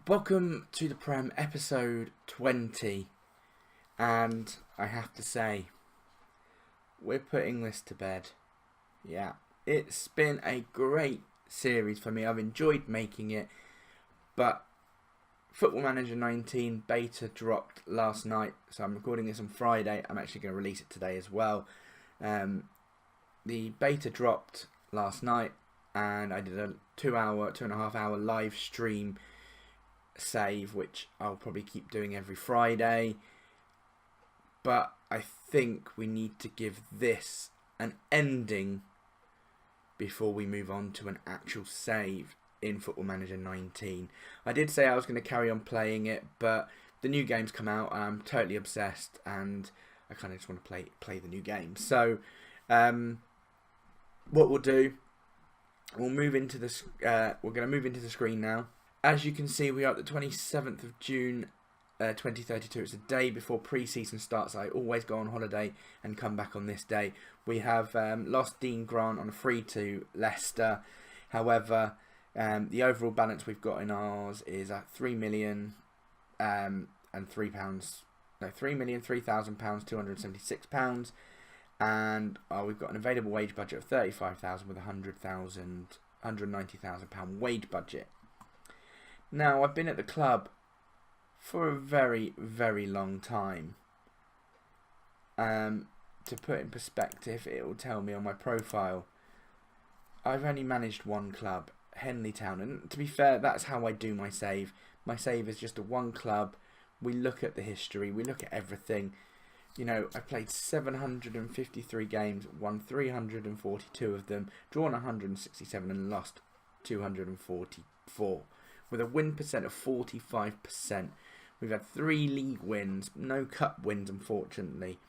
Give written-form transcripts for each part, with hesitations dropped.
Welcome to the Prem episode 20, and I have to say, we're putting this to bed. Yeah, it's been a great series for me. I've enjoyed making it, but Football Manager 19 beta dropped last night, so I'm recording this on Friday. I'm actually going to release it today as well. The beta dropped last night, and I did a 2.5 hour live stream save, which I'll probably keep doing every Friday, but I think we need to give this an ending before we move on to an actual save in Football Manager 19. I did say I was going to carry on playing it, but the new game's come out and I'm totally obsessed, and I kind of just want to play the new game. So what we'll do, we'll move into this. We're going to move into the screen now. As you can see, we are at the 27th of June 2032. It's a day before pre-season starts. I always go on holiday and come back on this day. We have lost Dean Grant on a free to Leicester. However, the overall balance we've got in ours is at £3,003,000 £276, and we've got an available wage budget of £35,000 with a £190,000 wage budget. Now, I've been at the club for a very, very long time. To put in perspective, it will tell me on my profile, I've only managed one club, Henley Town, and to be fair, that's how I do my save. My save is just a one club. We look at the history, we look at everything. You know, I played 753 games, won 342 of them, drawn 167 and lost 244. With a win percent of 45%. We've had 3 league wins, no cup wins unfortunately.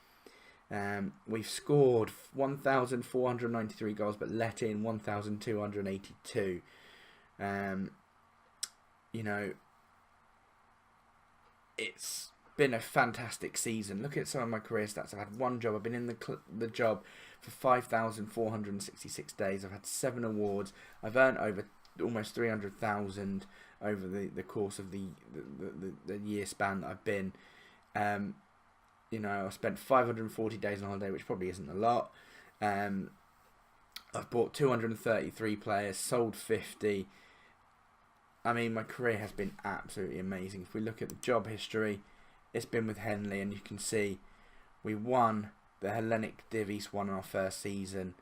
We've scored 1,493 goals but let in 1,282. You know, it's been a fantastic season. Look at some of my career stats. I've had one job. I've been in the job for 5,466 days. I've had 7 awards. I've earned over almost 300,000 over the course of the year span that I've been. You know, I spent 540 days on holiday, which probably isn't a lot. I've bought 233 players, sold 50. I mean, my career has been absolutely amazing. If we look at the job history, it's been with Henley, and you can see we won the Hellenic Div East 1 in our first season.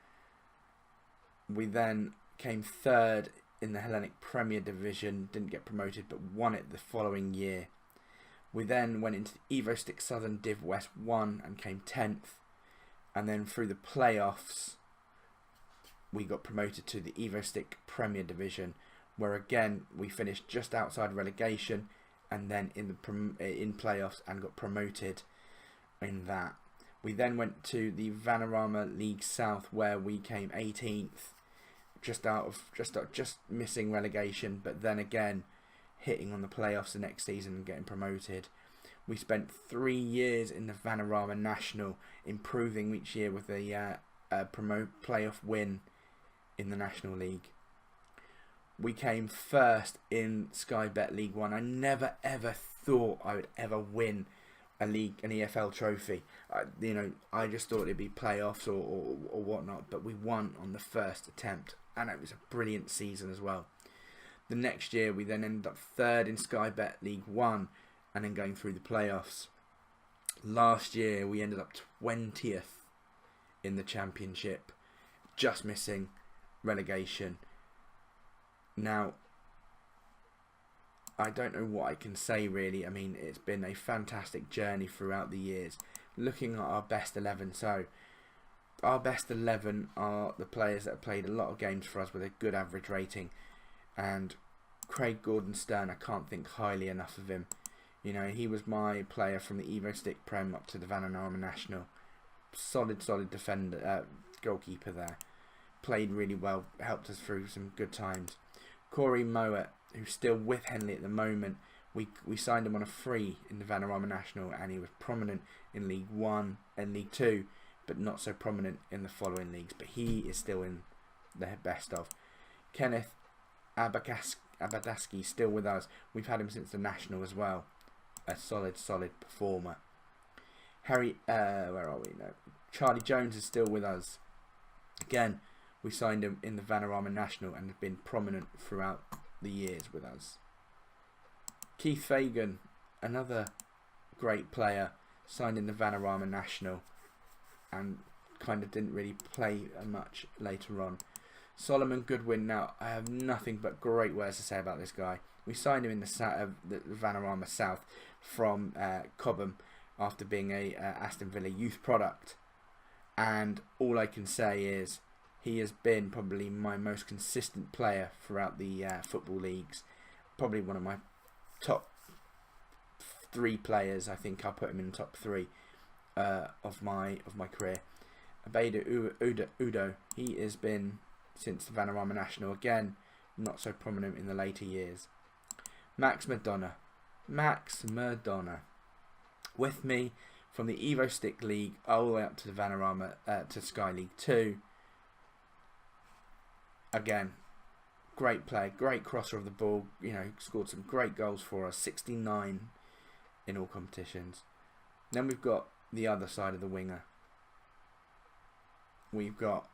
We then came third in the Hellenic Premier Division, didn't get promoted but won it the following year. We then went into the EvoStick Southern Div West 1 and came 10th, and then through the playoffs we got promoted to the EvoStick Premier Division, where again we finished just outside relegation and then in playoffs and got promoted in that. We then went to the Vanarama League South, where we came 18th, just missing relegation, but then again hitting on the playoffs the next season and getting promoted. We spent 3 years in the Vanarama National, improving each year with a playoff win in the National League. We came first in Sky Bet League 1. I never ever thought I would ever win an EFL trophy. I just thought it'd be playoffs or whatnot, but we won on the first attempt, and it was a brilliant season as well. The next year we then ended up third in Sky Bet League 1 and then going through the playoffs. Last year we ended up 20th in the Championship, just missing relegation. Now, I don't know what I can say really. I mean, it's been a fantastic journey throughout the years. Looking at our best 11, so our best 11 are the players that have played a lot of games for us with a good average rating. And Craig Gordon-Stern, I can't think highly enough of him. You know, he was my player from the EvoStick Prem up to the Vanarama National. Solid defender, goalkeeper there. Played really well, helped us through some good times. Corey Mowat, who's still with Henley at the moment, we signed him on a free in the Vanarama National, and he was prominent in League 1 and League 2, but not so prominent in the following leagues. But he is still in the best of. Kenneth Abadaski still with us. We've had him since the National as well. A solid performer. Where are we now? Charlie Jones is still with us. Again, we signed him in the Vanarama National and have been prominent throughout the years with us. Keith Fagan, another great player, signed in the Vanarama National and kind of didn't really play much later on. Solomon Goodwin, now I have nothing but great words to say about this guy. We signed him in the Vanarama South from Cobham after being a Aston Villa youth product, and all I can say is he has been probably my most consistent player throughout the football leagues. Probably one of my top 3 players. I think I'll put him in the top 3 of my career. Abeda Udo, he has been since the Vanarama National, again not so prominent in the later years. Max Madonna, with me from the Evo Stick League all the way up to the Vanarama to Sky League 2. Again, great play, great crosser of the ball. You know, scored some great goals for us. 69 in all competitions. Then we've got the other side of the winger. We've got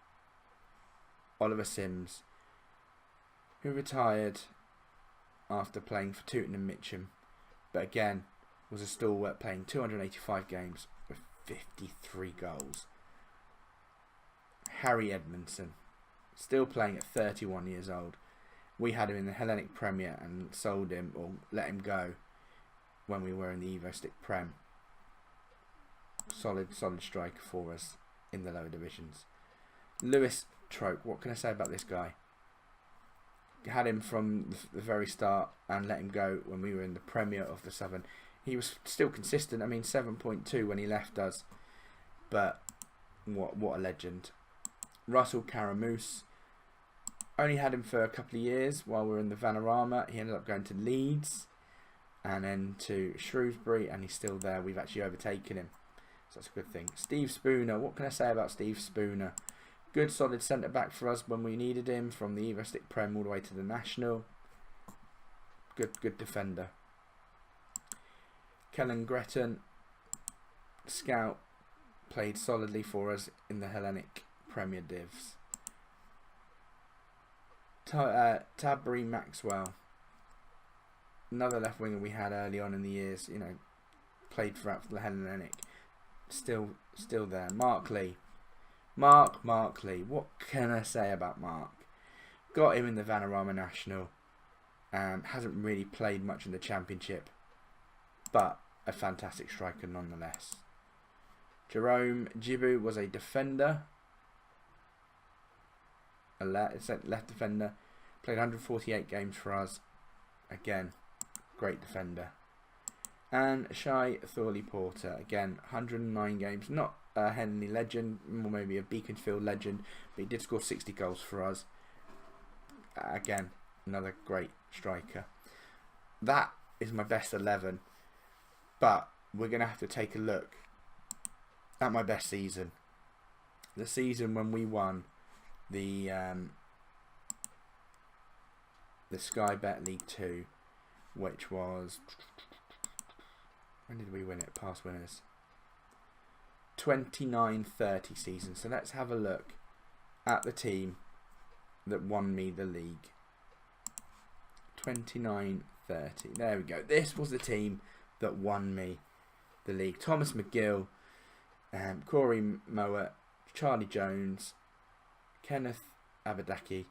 Oliver Sims, who retired after playing for Tooting and Mitcham, but again was a stalwart, playing 285 games with 53 goals. Harry Edmondson, still playing at 31 years old. We had him in the Hellenic Premier and sold him or let him go when we were in the Evo Stick Prem. Solid striker for us in the lower divisions. Lewis Troke, what can I say about this guy? Had him from the very start and let him go when we were in the Premier of the Southern. He was still consistent. I mean, 7.2 when he left us, but what a legend. Russell Caramoose, only had him for a couple of years while we were in the Vanarama. He ended up going to Leeds and then to Shrewsbury, and he's still there. We've actually overtaken him, so that's a good thing. Steve Spooner, what can I say about Steve Spooner? Good solid centre back for us when we needed him, from the Evo Stick Prem all the way to the National. Good defender. Kellen Gretton, scout, played solidly for us in the Hellenic Premier Divs. Tabry Maxwell, another left winger we had early on in the years, you know, played throughout the Hellenic, still there. Mark Lee, what can I say about Mark? Got him in the Vanarama National, hasn't really played much in the Championship, but a fantastic striker nonetheless. Jerome Jibu was a defender, a left defender, played 148 games for us, again great defender. And Shai Thorley Porter, again 109 games, not a Henley legend, or maybe a Beaconsfield legend, but he did score 60 goals for us. Again, another great striker. That is my best 11, but we're going to have to take a look at my best season. The season when we won the Sky Bet League 2, which was, when did we win it? Past winners. 29-30 season. So let's have a look at the team that won me the league. 29-30. There we go. This was the team that won me the league. Thomas McGill, Corey Mowat, Charlie Jones, Kenneth Abadaki,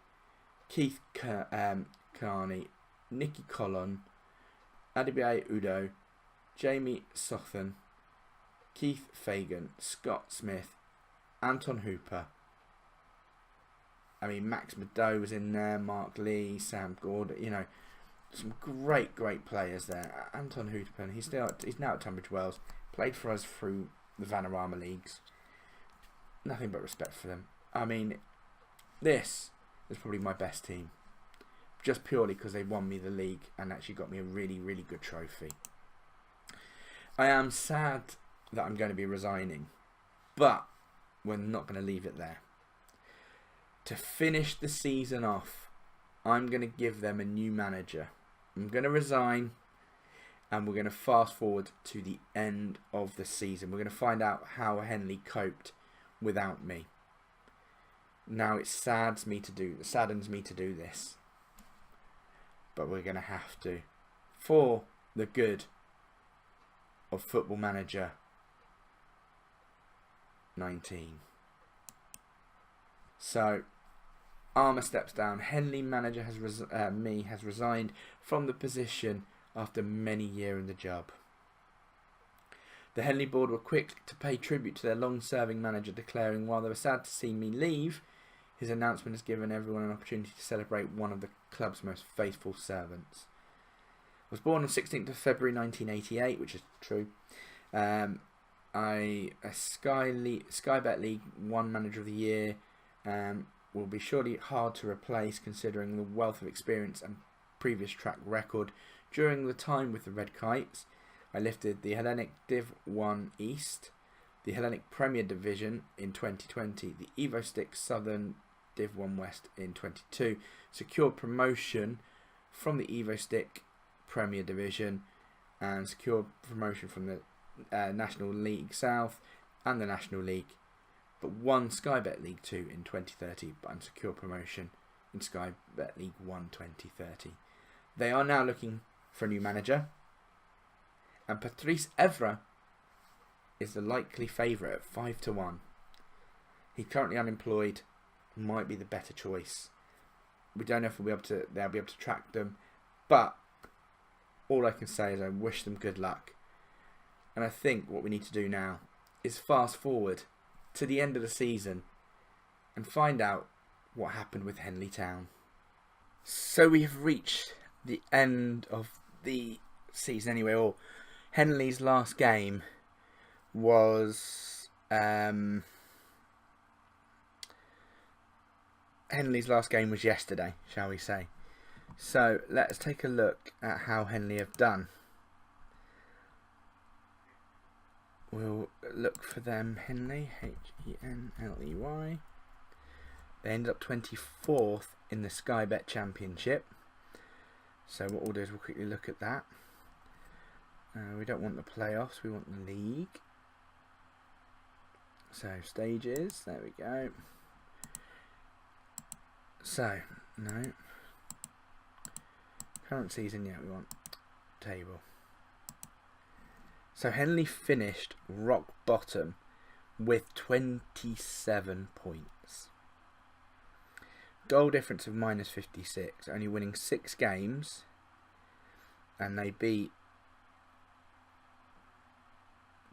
Keith Carney, Nicky Collon, Adibaye Udo, Jamie Sothan, Keith Fagan, Scott Smith, Anton Hooper. I mean, Max Madoe was in there, Mark Lee, Sam Gordon, you know, some great players there. Anton Hooper, he's now at Tunbridge Wells, played for us through the Vanarama leagues. Nothing but respect for them. I mean, this is probably my best team, just purely because they won me the league and actually got me a really good trophy. I am sad that I'm going to be resigning, but we're not going to leave it there. To finish the season off, I'm going to give them a new manager. I'm going to resign, and we're going to fast forward to the end of the season. We're going to find out how Henley coped without me. Now it saddens me to do this, but we're going to have to, for the good of Football Manager 19. So Armour steps down. Henley manager has resigned from the position after many years in the job. The Henley board were quick to pay tribute to their long-serving manager, declaring, while they were sad to see me leave, his announcement has given everyone an opportunity to celebrate one of the club's most faithful servants. I was born on 16th of February 1988, which is true. A Sky Bet League 1 Manager of the Year will be surely hard to replace, considering the wealth of experience and previous track record. During the time with the Red Kites, I lifted the Hellenic Div 1 East, the Hellenic Premier Division in 2020, the Evo Stick Southern Div 1 West in 22, secured promotion from the Evo Stick Premier Division, and secured promotion from the National League South and the National League, but won Sky Bet League 2 in 2030, but unsecured promotion in Sky Bet League 1 2030. They are now looking for a new manager, and Patrice Evra is the likely favourite at 5-1. He's currently unemployed, might be the better choice. We don't know if they'll be able to track them, but all I can say is I wish them good luck. And I think what we need to do now is fast forward to the end of the season and find out what happened with Henley Town. So we have reached the end of the season anyway, or Henley's last game was yesterday, shall we say. So let's take a look at how Henley have done. We'll look for them. Henley, Henley. They ended up 24th in the Sky Bet Championship. So what we'll do is we'll quickly look at that. We don't want the playoffs, we want the league. So stages, there we go. So, no. Current season, yeah, we want table. So Henley finished rock bottom with 27 points. Goal difference of minus 56, only winning 6 games. And they beat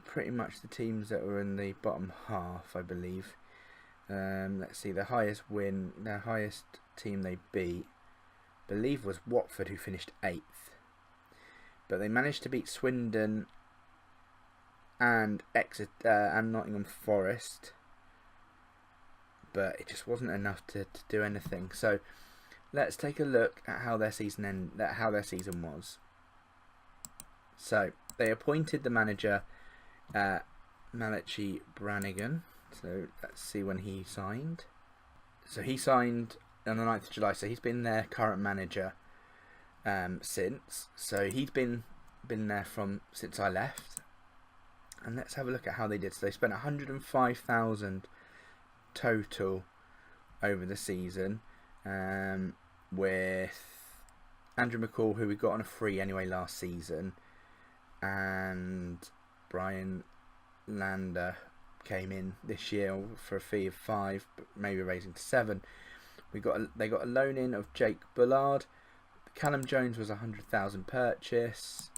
pretty much the teams that were in the bottom half, I believe. Let's see, their highest team they beat, I believe, was Watford, who finished 8th. But they managed to beat Swindon and Exeter and Nottingham Forest, but it just wasn't enough to do anything. So let's take a look at how their season was. So they appointed the manager Malachi Brannigan. So let's see when he signed. So he signed on the 9th of July. So he's been their current manager since. So he's been there since I left. And let's have a look at how they did. So they spent 105,000 total over the season, with Andrew McCall, who we got on a free anyway last season, and Brian Lander came in this year for a fee of 5, but maybe raising to 7. They got a loan in of Jake Bullard. Callum Jones was 100,000 purchase,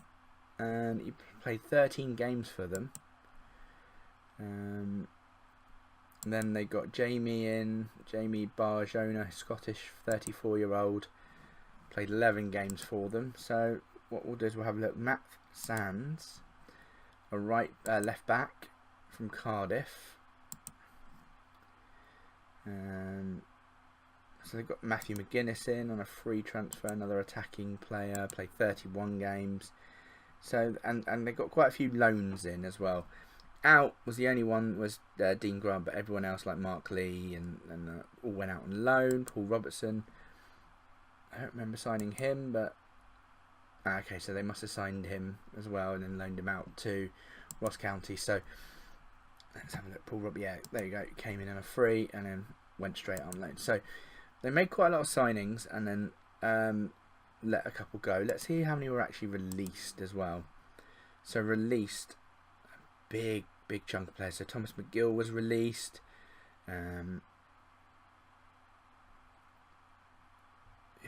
and he played 13 games for them. Then they got Jamie Barjona, Scottish 34-year-old, played 11 games for them. So what we'll do is we'll have a look. Matt Sands, a left back from Cardiff. So they've got Matthew McGuinness in on a free transfer, another attacking player, played 31 games. So and they've got quite a few loans in as well. Out was the only one was Dean Grant, but everyone else like Mark Lee and all went out on loan. Paul Robertson, I don't remember signing him, but okay, so they must have signed him as well and then loaned him out to Ross County. So let's have a look. Paul Robbie, yeah, there you go. Came in on a free and then went straight on loan. So they made quite a lot of signings and then let a couple go. Let's see how many were actually released as well. So released a big chunk of players. So Thomas McGill was released. You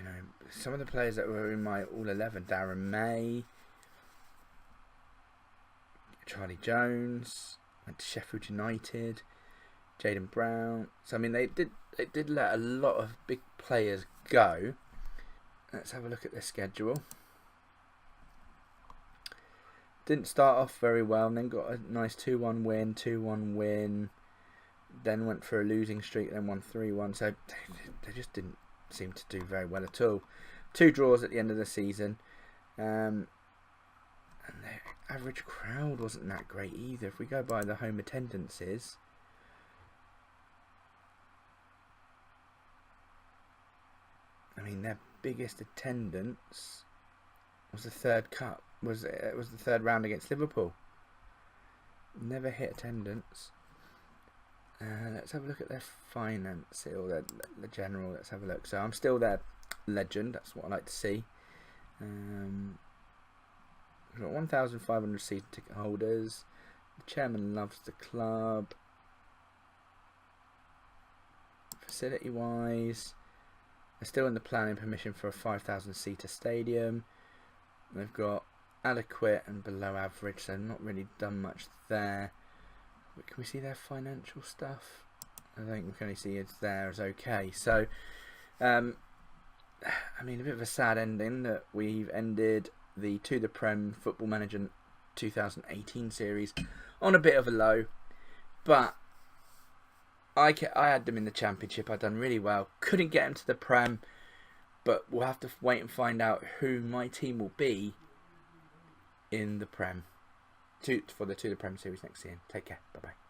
know, some of the players that were in my all 11, Darren May, Charlie Jones, went to Sheffield United, Jaden Brown. So I mean, they did let a lot of big players go. Let's have a look at their schedule. Didn't start off very well, and then got a nice 2-1 win, 2-1 win. Then went for a losing streak, then won 3-1. So they just didn't seem to do very well at all. 2 draws at the end of the season. And their average crowd wasn't that great either. If we go by the home attendances, I mean, their biggest attendance was the third cup. It was the third round against Liverpool. Never hit attendance. Let's have a look at their finance or the general. Let's have a look. So I'm still their legend. That's what I like to see. We've got 1,500 season ticket holders. The chairman loves the club. Facility wise, they're still in the planning permission for a 5,000 seater stadium. They've got adequate and below average, so not really done much there. But can we see their financial stuff? I think we can only see it's there as okay. So, I mean, a bit of a sad ending that we've ended the To The Prem Football Manager 2018 series on a bit of a low. But I had them in the Championship. I'd done really well. Couldn't get them to the Prem. But we'll have to wait and find out who my team will be in the Prem for the To The Prem series next season. Take care. Bye bye.